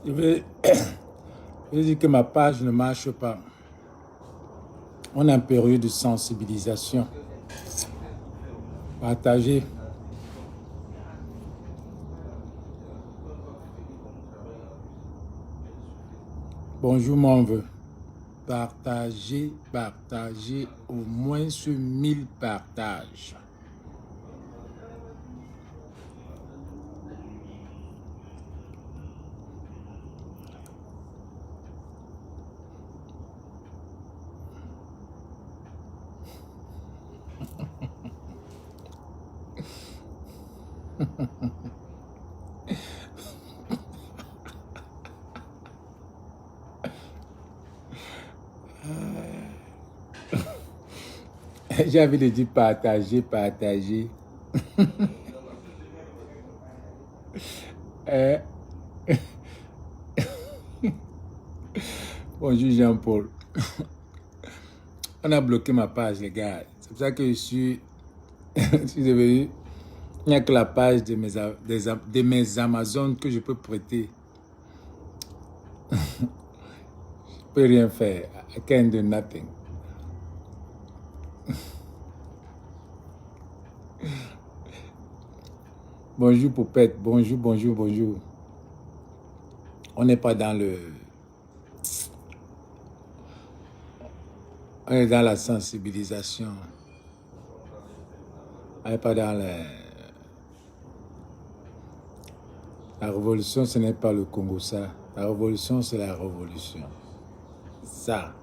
Je vais, je vais dire que ma page ne marche pas. On est en période de sensibilisation. Partagez. Bonjour mon vœu. Partagez, partagez au moins sur 1000 partages. J'ai envie de dire partager, partager. Eh, Bonjour Jean-Paul. On a bloqué ma page, les gars. C'est pour ça que je suis devenu. Il n'y a que la page de mes Amazones que je peux prêter. Je ne peux rien faire. I can't do nothing. Bonjour Poupette. Bonjour, bonjour, bonjour. On n'est pas dans le... On est dans la sensibilisation. On n'est pas dans la révolution, ce n'est pas le Congo, ça. La révolution, c'est la révolution. Ça.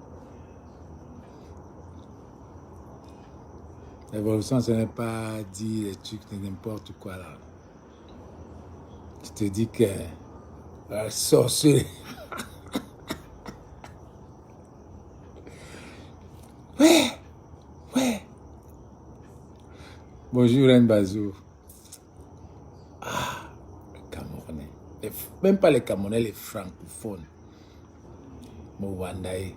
La révolution, ce n'est pas dire des trucs de n'importe quoi, là. Je te dis que la sorcellerie... Ouais. Bonjour, Reine Bazou. Ah, les Camerounais. Même pas les Camerounais, les francophones. Mouwandaï.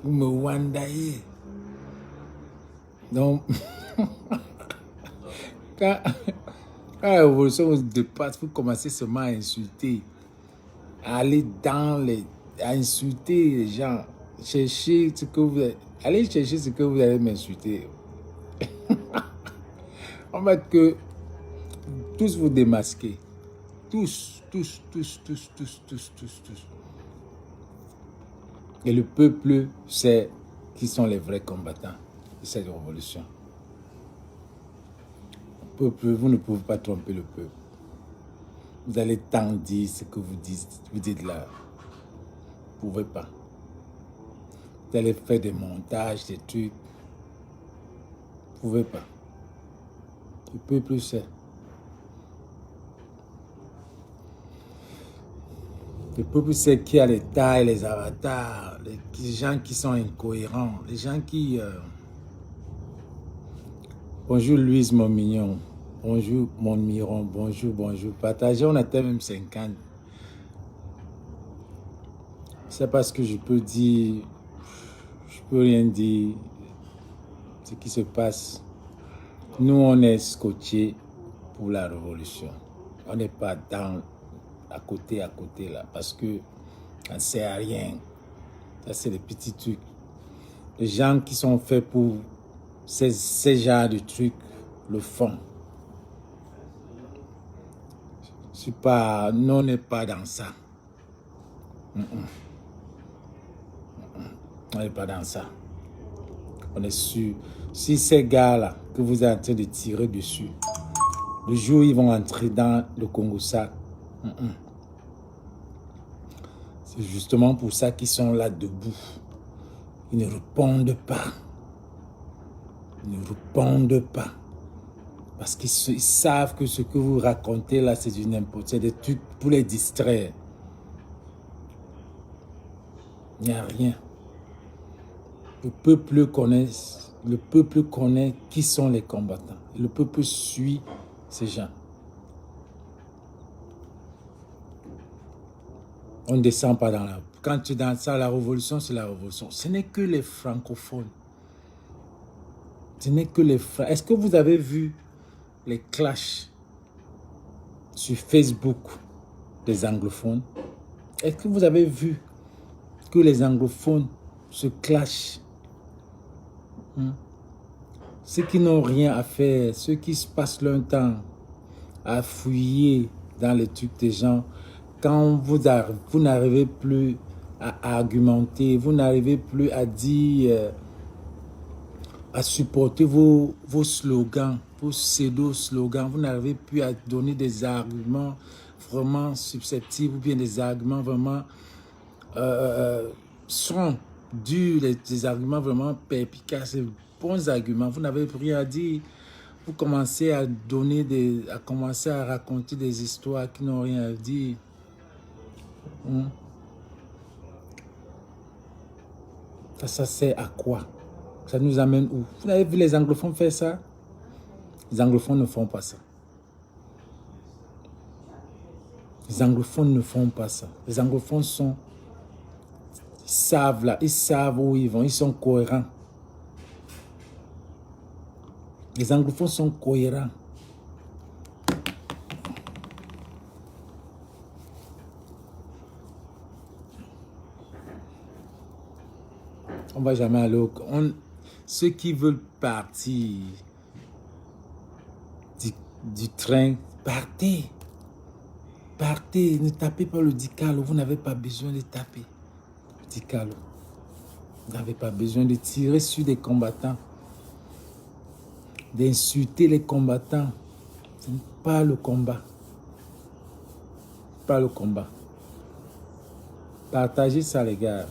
Vous me wandaïez. Donc, quand la révolution vous dépasse, vous commencez seulement à insulter. À aller à insulter les gens. Chercher ce que vous... Allez chercher ce que vous allez m'insulter. En fait que tous vous démasquez. Tous. Et le peuple sait qui sont les vrais combattants de cette révolution. Le peuple, vous ne pouvez pas tromper le peuple. Vous allez tant dire ce que vous dites là. Vous ne pouvez pas. Vous allez faire des montages, des trucs. Vous ne pouvez pas. Le peuple sait. Le peuple sait qui a les tailles, les avatars, les gens qui sont incohérents, les gens qui... Bonjour Louise, mon mignon. Bonjour mon miron. Bonjour. Partagez, on atteint même 50. C'est parce que je peux dire... Je peux rien dire. Ce qui se passe. Nous, on est scotchés pour la révolution. On n'est pas à côté là, parce que on ne sert à rien. Ça, c'est des petits trucs. Les gens qui sont faits pour ces genres de trucs le font. Nous, on n'est pas dans ça. On n'est pas dans ça. On est sûr. Si ces gars-là que vous êtes en train de tirer dessus, le jour où ils vont entrer dans le Congo-Ça, c'est justement pour ça qu'ils sont là debout. Ils ne répondent pas. Ils ne répondent pas. Parce qu'ils savent que ce que vous racontez là, c'est du n'importe. C'est des trucs pour les distraire. Il n'y a rien. Le peuple connaît qui sont les combattants. Le peuple suit ces gens. On ne descend pas dans la... Quand tu es dans ça, la révolution, c'est la révolution. Ce n'est que les francophones. Ce n'est que les... Est-ce que vous avez vu les clashs sur Facebook des anglophones, est-ce que vous avez vu que les anglophones se clashent? Ceux qui n'ont rien à faire, ceux qui se passent leur temps à fouiller dans les trucs des gens, quand vous n'arrivez plus à argumenter, vous n'arrivez plus à dire, à supporter vos slogans, vos pseudo-slogans, vous n'arrivez plus à donner des arguments vraiment susceptibles ou bien des arguments vraiment sont durs, des arguments vraiment perspicaces, bons arguments, vous n'avez rien à dire. Vous commencez à commencer à raconter des histoires qui n'ont rien à dire. Ça sert à quoi? Ça nous amène où? Vous avez vu les anglophones faire ça? Les anglophones ne font pas ça. Les anglophones ne font pas ça. Les anglophones ils savent où ils vont, ils sont cohérents. Les anglophones sont cohérents. On ne va jamais aller au... Ceux qui veulent partir du train, partez. Partez, ne tapez pas le dicalo, vous n'avez pas besoin de taper le dicalo. Vous n'avez pas besoin de tirer sur des combattants, d'insulter les combattants. Ce n'est pas le combat. Pas le combat. Partagez ça, les gars.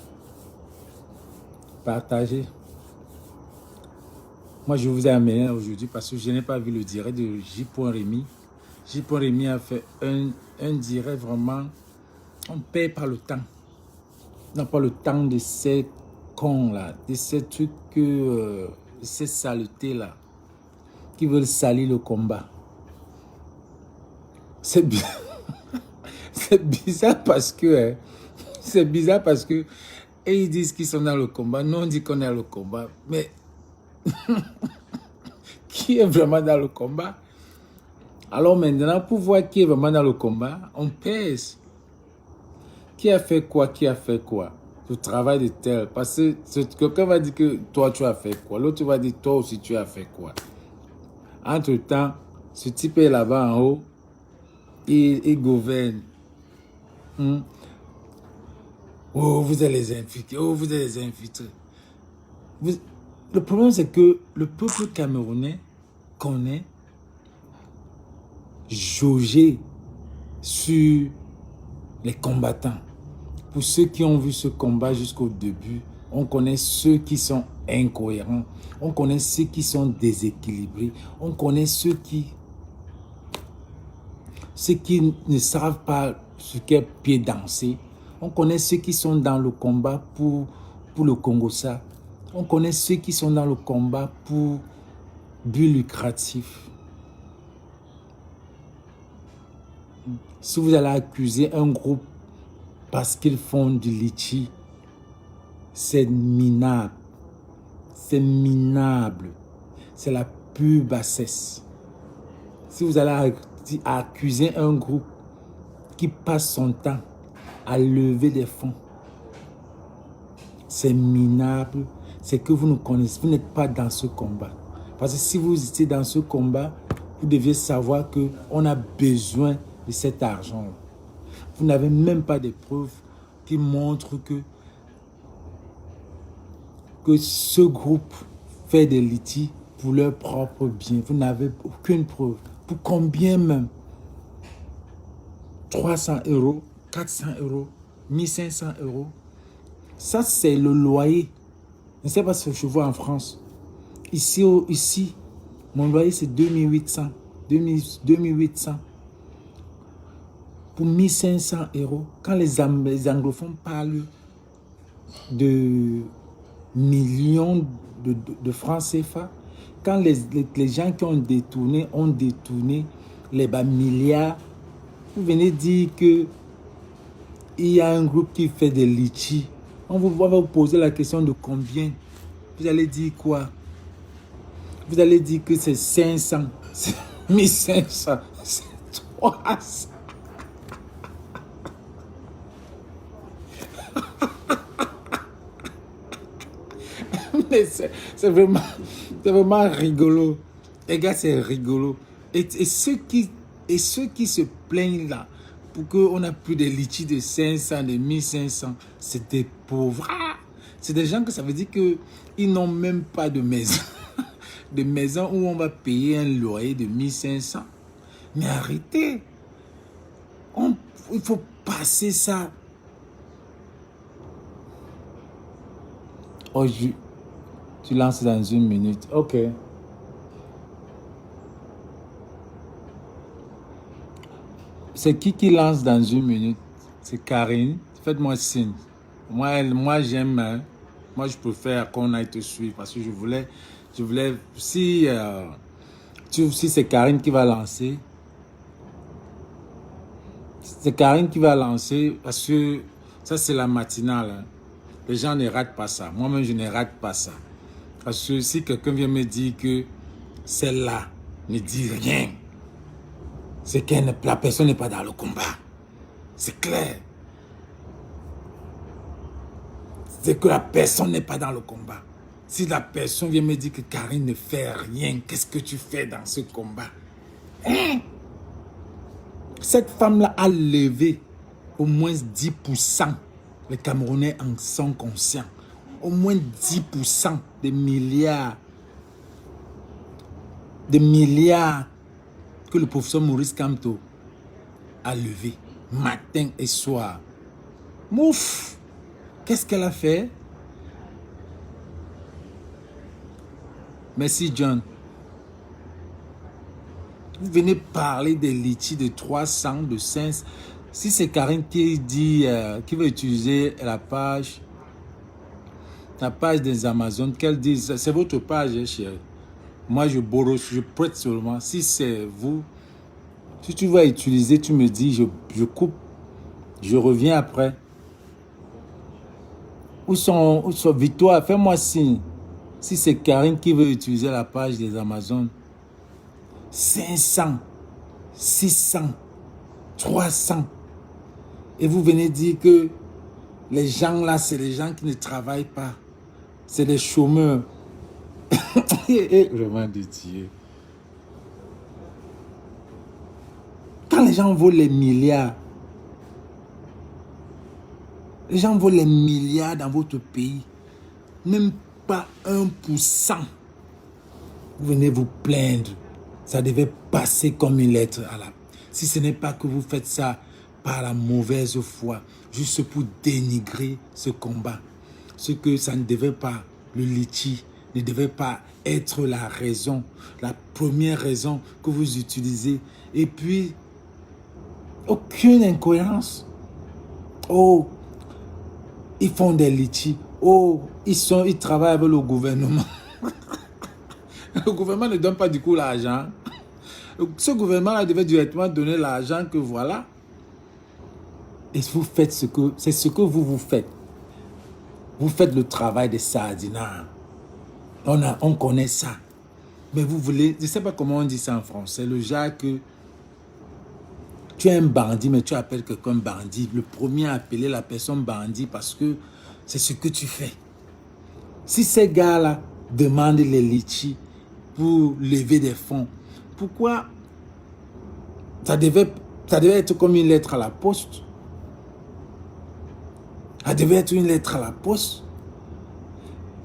Partagez. Moi, je vous ai amené aujourd'hui parce que je n'ai pas vu le direct de J.Rémi. J.Rémi a fait un direct vraiment. On perd pas le temps. On n'a pas le temps de ces cons-là, de ces trucs, de ces saletés-là, qui veulent salir le combat. C'est bizarre parce que... c'est bizarre parce que... Et ils disent qu'ils sont dans le combat. Nous, on dit qu'on est dans le combat. Mais... qui est vraiment dans le combat? Alors maintenant, pour voir qui est vraiment dans le combat, on pèse. Qui a fait quoi? Qui a fait quoi? Le travail de tel. Parce que quelqu'un va dire que toi, tu as fait quoi? L'autre va dire toi aussi, tu as fait quoi? Entre-temps, ce type est là-bas en haut. Il gouverne. Oh, vous êtes les infiltrés. Oh, vous êtes les infiltrés. Le problème, c'est que le peuple camerounais connaît jauger sur les combattants. Pour ceux qui ont vu ce combat jusqu'au début, on connaît ceux qui sont incohérents, on connaît ceux qui sont déséquilibrés, on connaît ceux qui ne savent pas ce qu'est pied danser, on connaît ceux qui sont dans le combat pour le Congo-Ça, on connaît ceux qui sont dans le combat pour but lucratif. Si vous allez accuser un groupe parce qu'ils font du litchi, c'est minable. C'est minable. C'est la pure bassesse. Si vous allez accuser un groupe qui passe son temps à lever des fonds, c'est minable. C'est que vous ne connaissez, vous n'êtes pas dans ce combat. Parce que si vous étiez dans ce combat, vous deviez savoir qu'on a besoin de cet argent. Vous n'avez même pas de preuves qui montrent que ce groupe fait des litiges pour leur propre bien. Vous n'avez aucune preuve. Pour combien même? 300 €, 400 €, 1500 €. Ça, c'est le loyer. Je ne sais pas ce que je vois en France. Ici, mon loyer, c'est 2800. 2800. Pour 1500 €. Quand les anglophones parlent de millions de francs CFA, quand les gens qui ont détourné les milliards, vous venez dire qu'il y a un groupe qui fait des litchis. On va vous poser la question de combien. Vous allez dire quoi? Vous allez dire que c'est 500, 1500, c'est trop. Mais c'est vraiment rigolo. Les gars, c'est rigolo. Et ceux qui se plaignent là, pour qu'on n'a plus de litchis de 500, de 1500, c'est des pauvres. Ah, c'est des gens que ça veut dire qu'ils n'ont même pas de maison. De maison où on va payer un loyer de 1500. Mais arrêtez. Il faut passer ça. Oh, tu lances dans 1 minute. Ok. C'est qui lance dans 1 minute? C'est Karine. Faites-moi signe. Moi j'aime. Hein. Moi, je préfère qu'on aille te suivre parce que je voulais si c'est Karine qui va lancer. C'est Karine qui va lancer parce que ça, c'est la matinale. Hein. Les gens ne ratent pas ça. Moi-même, je ne rate pas ça. Parce que si quelqu'un vient me dire que celle-là ne dit rien, c'est que la personne n'est pas dans le combat. C'est clair. C'est que la personne n'est pas dans le combat. Si la personne vient me dire que Karine ne fait rien, qu'est-ce que tu fais dans ce combat? Hein? Cette femme-là a levé au moins 10%. Les Camerounais en sont conscients. Au moins 10% des milliards. Des milliards que le professeur Maurice Kamto a levé matin et soir. Mouf! Qu'est-ce qu'elle a fait? Merci John. Vous venez parler des litchis de 300, de 500. Si c'est Karine qui dit, qui veut utiliser la page des Amazones, qu'elle dise, c'est votre page, chérie. Moi, je prête seulement. Si c'est vous, si tu vas utiliser, tu me dis, je coupe, je reviens après. Où sont Victoire, fais-moi signe. Si c'est Karine qui veut utiliser la page des Amazones, 500, 600, 300. Et vous venez dire que les gens là, c'est les gens qui ne travaillent pas. C'est des chômeurs. Vraiment de Dieu. Quand les gens volent les milliards, les gens volent les milliards dans votre pays, même pas 1%. Vous venez vous plaindre. Ça devait passer comme une lettre à la... Si ce n'est pas que vous faites ça par la mauvaise foi, juste pour dénigrer ce combat. Ce que ça ne devait pas, le litchi ne devait pas être la raison, la première raison que vous utilisez. Et puis, aucune incohérence. Oh, ils font des litchis. Oh, ils travaillent avec le gouvernement. Le gouvernement ne donne pas du coup l'argent. Ce gouvernement-là devait directement donner l'argent que voilà. Et vous faites c'est ce que vous faites. Vous faites le travail des sardinards. On connaît ça. Mais vous voulez, je ne sais pas comment on dit ça en français, le genre que tu es un bandit, mais tu appelles quelqu'un bandit. Le premier à appeler la personne bandit parce que c'est ce que tu fais. Si ces gars-là demandent les litchis pour lever des fonds, pourquoi ça devait être comme une lettre à la poste? Ça devait être une lettre à la poste.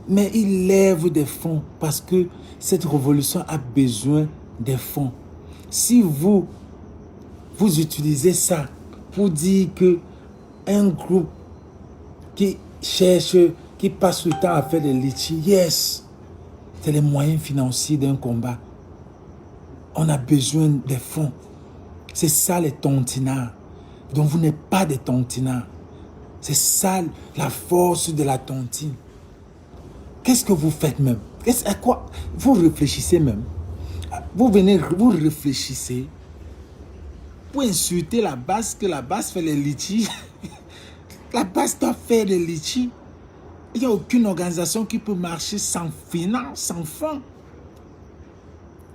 Mais ils lèvent des fonds parce que cette révolution a besoin des fonds. Si vous utilisez ça pour dire que un groupe qui cherche, qui passe le temps à faire des litchis, yes, c'est les moyens financiers d'un combat. On a besoin des fonds. C'est ça les tontinards. Donc vous n'êtes pas des tontinards. C'est ça la force de la tontine. Qu'est-ce que vous faites même? À quoi? Vous réfléchissez même. Vous réfléchissez pour insulter la base, que la base fait les litchis. La base doit faire des litchis. Il n'y a aucune organisation qui peut marcher sans finance, sans fonds.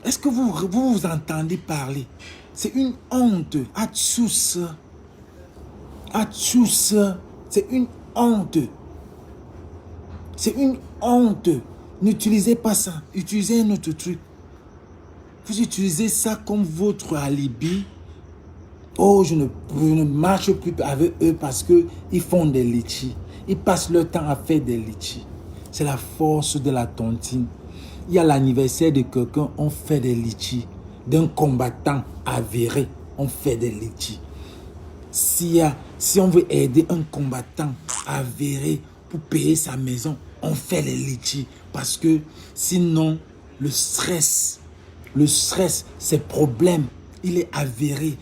Est-ce que vous entendez parler? C'est une honte à tous. À tous. C'est une honte. C'est une honte. N'utilisez pas ça. Utilisez un autre truc. Vous utilisez ça comme votre alibi. Oh, je ne marche plus avec eux parce qu'ils font des litchis. Ils passent leur temps à faire des litchis. C'est la force de la tontine. Il y a l'anniversaire de quelqu'un, on fait des litchis. D'un combattant avéré, on fait des litchis. Si on veut aider un combattant avéré pour payer sa maison, on fait les litchis. Parce que sinon, le stress, ces problèmes, il est avéré.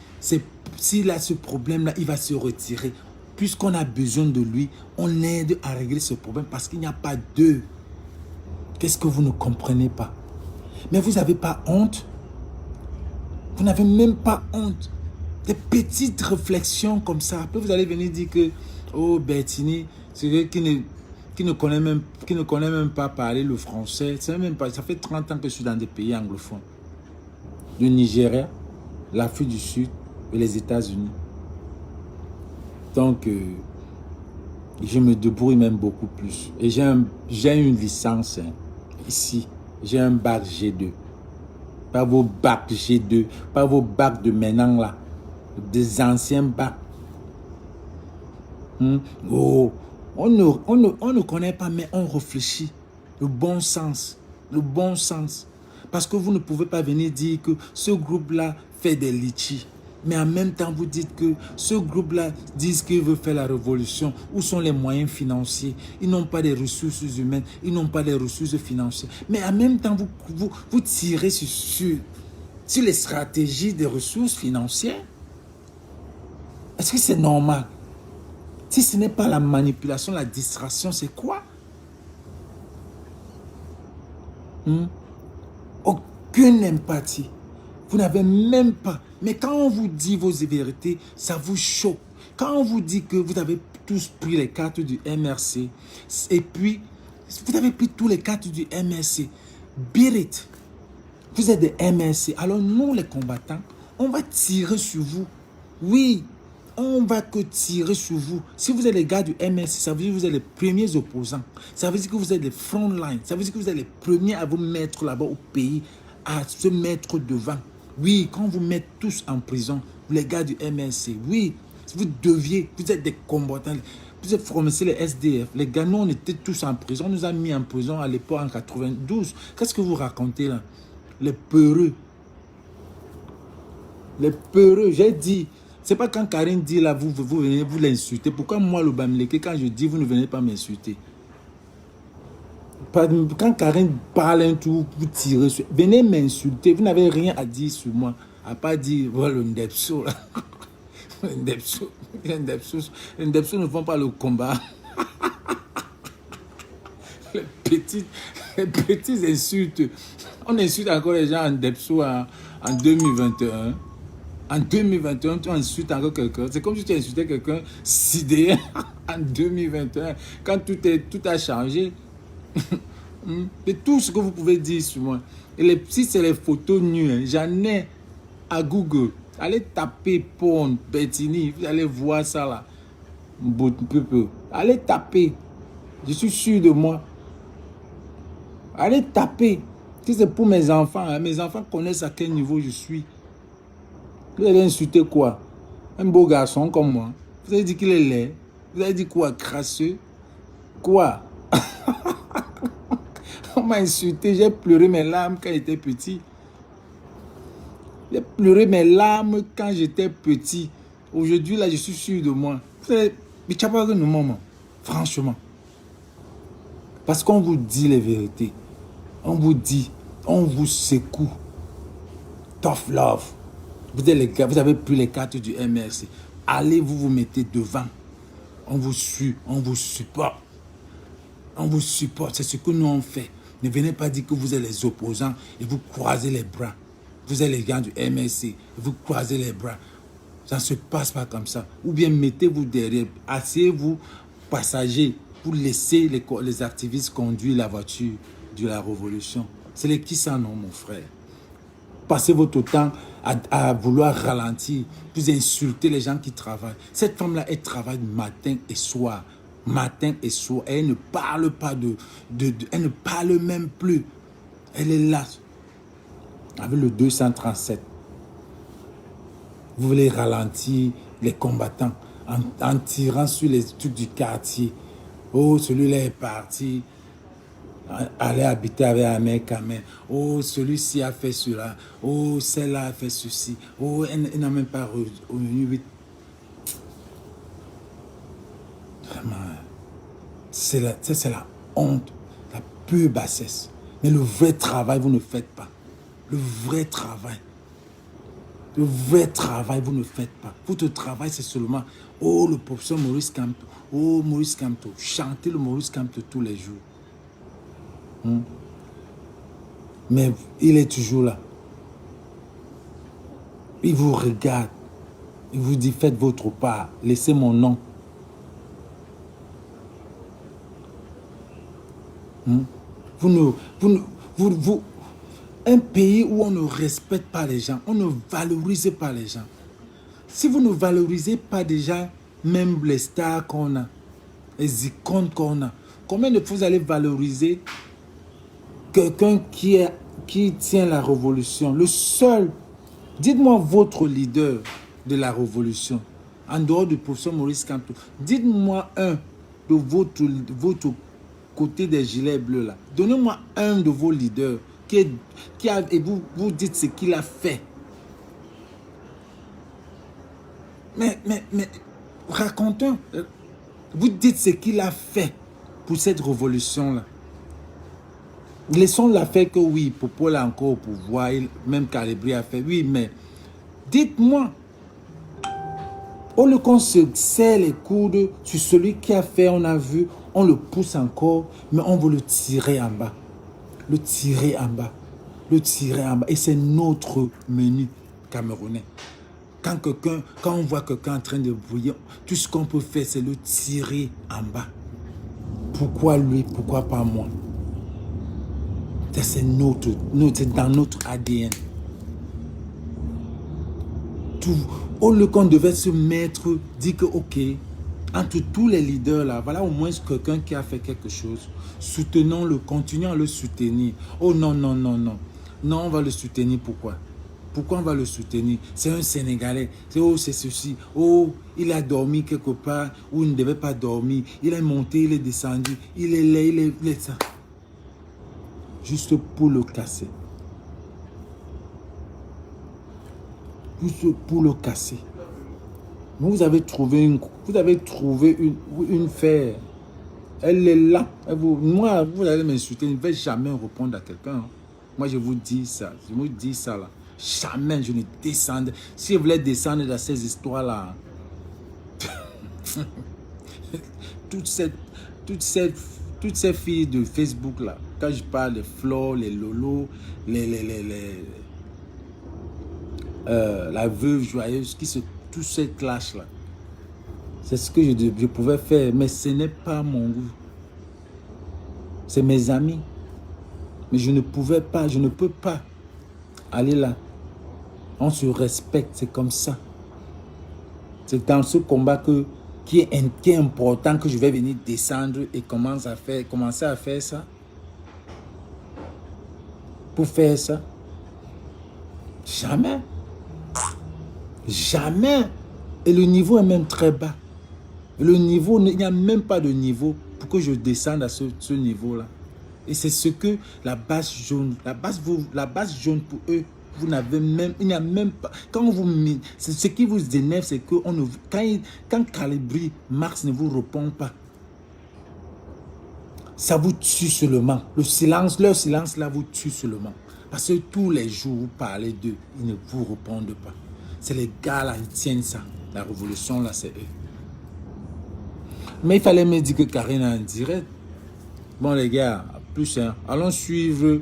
S'il a ce problème-là, il va se retirer. Puisqu'on a besoin de lui, on aide à régler ce problème parce qu'il n'y a pas d'eux. Qu'est-ce que vous ne comprenez pas? Mais vous n'avez pas honte? Vous n'avez même pas honte? Des petites réflexions comme ça. Après, vous allez venir dire que, oh, Bertini, c'est quelqu'un qui ne connaît même pas parler le français. Ça fait 30 ans que je suis dans des pays anglophones. Le Nigeria, l'Afrique du Sud et les États-Unis. Donc, je me débrouille même beaucoup plus. Et j'ai une licence ici. J'ai un bac G2. Pas vos bacs G2. Pas vos bacs de maintenant là. Des anciens bacs. Oh, on ne connaît pas, mais on réfléchit. Le bon sens. Le bon sens. Parce que vous ne pouvez pas venir dire que ce groupe-là fait des litchis. Mais en même temps, vous dites que ce groupe-là dit qu'il veut faire la révolution. Où sont les moyens financiers? Ils n'ont pas de ressources humaines. Ils n'ont pas de ressources financières. Mais en même temps, vous tirez sur les stratégies des ressources financières. Est-ce que c'est normal? Si ce n'est pas la manipulation, la distraction, c'est quoi? Aucune empathie. Vous n'avez même pas. Mais quand on vous dit vos vérités, ça vous choque. Quand on vous dit que vous avez tous pris les cartes du MRC, et puis, vous avez pris tous les cartes du MRC, beat it. Vous êtes des MRC. Alors nous, les combattants, on va tirer sur vous. Oui, on va que tirer sur vous. Si vous êtes les gars du MRC, ça veut dire que vous êtes les premiers opposants. Ça veut dire que vous êtes les front lines. Ça veut dire que vous êtes les premiers à vous mettre là-bas au pays, à se mettre devant. Oui, quand vous mettez tous en prison, les gars du MRC, oui, vous êtes des combattants. Vous êtes formés, les SDF. Les gars, nous, on était tous en prison. On nous a mis en prison à l'époque en 92. Qu'est-ce que vous racontez là? Les peureux. Les peureux, j'ai dit. C'est pas quand Karine dit là, vous venez, vous l'insultez. Pourquoi moi, le Bamileke, quand je dis, vous ne venez pas m'insulter? Quand Karine parle un tout, vous tirez sur... Venez m'insulter. Vous n'avez rien à dire sur moi. À part dire, voilà le Ndepso là. Le Ndepso ne font pas le combat. Les petites insultes. On insulte encore les gens en Ndepso en 2021. En 2021, tu insultes encore quelqu'un. C'est comme si tu insultais quelqu'un sidéré en 2021. Quand tout a changé. Et tout ce que vous pouvez dire sur moi. Et si c'est les photos nues, j'en ai à Google. Allez taper porn, Bertini. Vous allez voir ça là. Allez taper. Je suis sûr de moi. Allez taper. Si c'est pour mes enfants, hein, mes enfants connaissent à quel niveau je suis. Vous allez insulter quoi? Un beau garçon comme moi. Vous allez dire qu'il est laid. Vous allez dire quoi? Crasseux? Quoi? On m'a insulté. J'ai pleuré mes larmes quand j'étais petit. J'ai pleuré mes larmes quand j'étais petit. Aujourd'hui, là, je suis sûr de moi. Mais tu n'as pas de moment. Franchement. Parce qu'on vous dit les vérités. On vous dit. On vous secoue. Tough love. Vous êtes les gars, vous avez pris les cartes du MRC. Allez, vous mettez devant. On vous suit, on vous supporte. On vous supporte, c'est ce que nous on fait. Ne venez pas dire que vous êtes les opposants et vous croisez les bras. Vous êtes les gars du MRC et vous croisez les bras. Ça ne se passe pas comme ça. Ou bien mettez-vous derrière, asseyez-vous, passagers, pour laisser les activistes conduire la voiture de la révolution. C'est les qui ça, non, mon frère? passez votre temps à vouloir ralentir, vous insultez les gens qui travaillent. Cette femme-là, elle travaille matin et soir. Matin et soir. Et elle ne parle pas elle ne parle même plus. Elle est là. Avec le 237. Vous voulez ralentir les combattants en tirant sur les trucs du quartier. Oh, celui-là est parti. Aller habiter avec Ahmed Kamen. Oh, celui-ci a fait cela. Oh, celle-là a fait ceci. Oh, elle n'a même pas revenu. Vraiment, c'est la honte, la pure bassesse. Mais le vrai travail, vous ne faites pas. Le vrai travail. Le vrai travail, vous ne faites pas. Votre travail, c'est seulement, oh, le professeur Maurice Kamto. Oh, Maurice Kamto. Chantez le Maurice Kamto tous les jours. Mais il est toujours là. Il vous regarde. Il vous dit, faites votre part. Laissez mon nom. Un pays où on ne respecte pas les gens, on ne valorise pas les gens. Si vous ne valorisez pas déjà, même les stars qu'on a, les icônes qu'on a, combien de fois vous allez valoriser quelqu'un qui tient la révolution? Le seul, dites-moi votre leader de la révolution, en dehors du professeur Maurice Kamto, dites-moi un de votre côté des gilets bleus là. Donnez-moi un de vos leaders et vous dites ce qu'il a fait. Mais racontez, vous dites ce qu'il a fait pour cette révolution-là. Laissons la faire que oui, Popo est encore au pouvoir, même Calibri a fait, oui, mais dites-moi, au lieu qu'on se serre les coudes sur celui qui a fait, on a vu, on le pousse encore, mais on veut le tirer en bas. Le tirer en bas. Le tirer en bas. Et c'est notre menu camerounais. Quand on voit quelqu'un en train de bouillir, tout ce qu'on peut faire, c'est le tirer en bas. Pourquoi lui? Pourquoi pas moi? C'est dans notre ADN. Au lieu qu'on devait se mettre, dire que ok, entre tous les leaders là, voilà au moins quelqu'un qui a fait quelque chose. Soutenons-le, continuons à le soutenir. Oh non, non, non, non. Non, on va le soutenir, pourquoi? Pourquoi on va le soutenir? C'est un Sénégalais. Oh, c'est ceci. Oh, il a dormi quelque part où il ne devait pas dormir. Il est monté, il est descendu. Il est là, il est ça. Juste pour le casser. Juste pour le casser. Vous avez trouvé une fer. Elle est là. Moi, vous allez m'insulter. Je ne vais jamais répondre à quelqu'un. Moi, je vous dis ça. Je vous dis ça là. Jamais je ne descendrai. Si je voulais descendre dans ces histoires-là, toutes ces filles de Facebook là, quand je parle de Flo, les Lolo, la veuve joyeuse, tous ces clashs là, c'est ce que je pouvais faire, mais ce n'est pas mon goût. C'est mes amis. Mais je ne pouvais pas, je ne peux pas aller là. On se respecte, c'est comme ça. C'est dans ce combat qui est important que je vais venir descendre et commencer à faire ça. Pour faire ça. Jamais. Jamais. Et le niveau est même très bas. Le niveau, il n'y a même pas de niveau pour que je descende à ce niveau-là. Et c'est ce que la base jaune pour eux, vous n'avez même, il n'y a même pas, quand vous, ce qui vous énerve, c'est que quand Calibri, Marx ne vous répond pas, ça vous tue seulement. Leur silence là vous tue seulement. Parce que tous les jours, vous parlez d'eux, ils ne vous répondent pas. C'est les gars là, ils tiennent ça. La révolution là, c'est eux. Mais il fallait me dire que Karine est en direct. Bon les gars, plus hein, allons suivre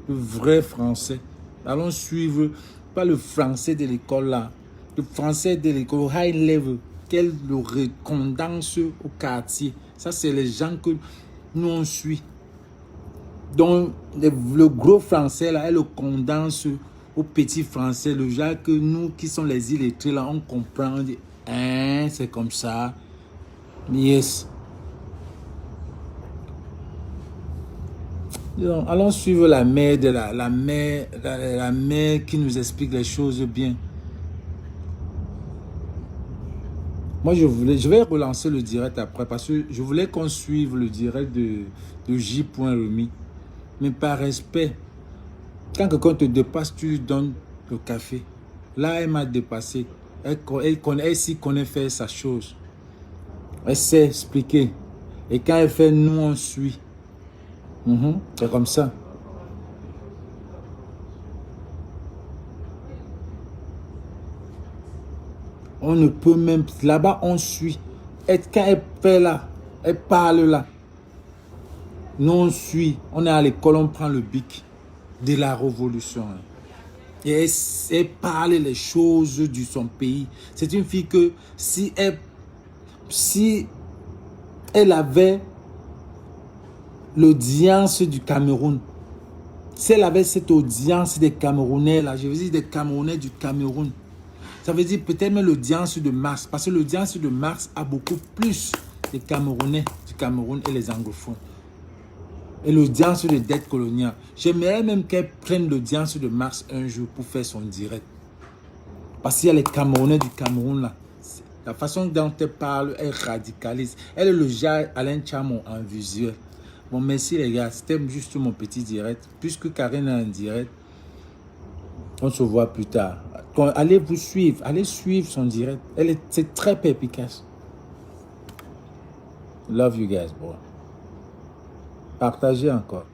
le vrai français. Allons suivre, pas le français de l'école là. Le français de l'école high level, qu'elle le condense au quartier. Ça c'est les gens que nous on suit. Donc le gros français là, elle le condense au petit français, le genre que nous qui sommes les illettrés là, on comprend, on dit, hein, c'est comme ça. Yes. Donc, allons suivre la mère de la mère qui nous explique les choses bien. Moi, je vais relancer le direct après parce que je voulais qu'on suive le direct de J.Remy. Mais par respect, quand quelqu'un te dépasse, tu lui donnes le café. Là, elle m'a dépassé. Elle s'y connaît faire sa chose. Elle sait expliquer. Et quand elle fait, nous, on suit. C'est comme ça. On ne peut même... Là-bas, on suit. Et quand elle fait là, elle parle là. Nous, on suit. On est à l'école, on prend le bic de la révolution. Et elle parle les choses de son pays. C'est une fille que si elle avait l'audience du Cameroun, si elle avait cette audience des Camerounais, là, je veux dire des Camerounais du Cameroun, ça veut dire peut-être même l'audience de Mars, parce que l'audience de Mars a beaucoup plus de Camerounais du Cameroun et les anglophones. Et l'audience de dette coloniale. J'aimerais même qu'elle prenne l'audience de Mars un jour pour faire son direct. Parce qu'il y a les Camerounais du Cameroun là. La façon dont elle parle, elle radicalise. Elle est le genre Alain Chamon en visuel. Bon, merci les gars. C'était juste mon petit direct. Puisque Karine a un direct, on se voit plus tard. Allez vous suivre. Allez suivre son direct. C'est très perspicace. Love you guys, bro. Partagez encore.